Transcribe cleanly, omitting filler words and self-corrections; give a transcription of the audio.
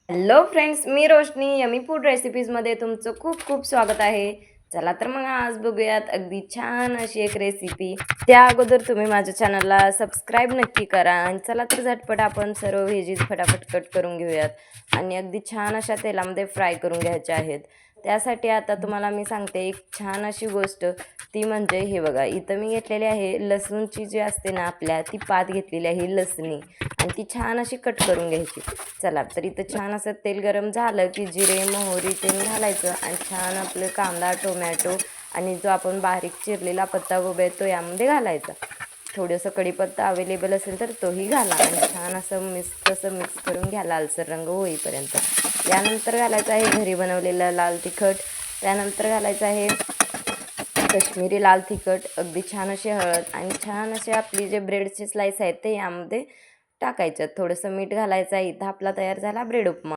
Hello friends, मी रोशनी yummy food रेसिपीजमध्ये तुमचं खूप खूप स्वागत आहे. चला तर मग आज बघूयात अगदी छान अशी एक रेसिपी. त्या अगोदर तुम्ही माझ्या चॅनलला सबस्क्राईब नक्की करा आणि चला तर झटपट आपण सर्व व्हेजीज फटाफट कट करून घेऊयात आणि अगदी छान अशा तेलामध्ये फ्राय करून घ्यायच्या आहेत. त्यासाठी आता तुम्हाला मी सांगते एक छान अशी गोष्ट, ती म्हणजे हे बघा, इथं मी घेतलेली आहे लसूणची जी असते ना आपल्या, ती पात घेतलेली आहे लसणी आणि ती छान अशी कट करून घ्यायची. चला तर इथं छान असं तेल गरम झालं की जिरे मोहरी तेल घालायचं आणि छान आपलं कांदा टोमॅटो आणि जो आपण बारीक चिरलेला पत्तागोबी आहे तो यामध्ये घालायचा. थोडंसं कढीपत्ता अवेलेबल असेल तर तोही घाला आणि छान असं मिक्स करून घ्या लालसर रंग होईपर्यंत. यानंतर घालायचं आहे घरी बनवलेलं लाल तिखट. त्यानंतर घालायचं आहे कश्मीरी लाल तिखट, अगदी छान अशी हळद आणि छान असे आपली जे ब्रेडचे स्लाईस आहेत ते यामध्ये टाकायच्यात. थोडंसं मीठ घालायचं आहे. इथं आपला तयार झाला ब्रेड उपमा.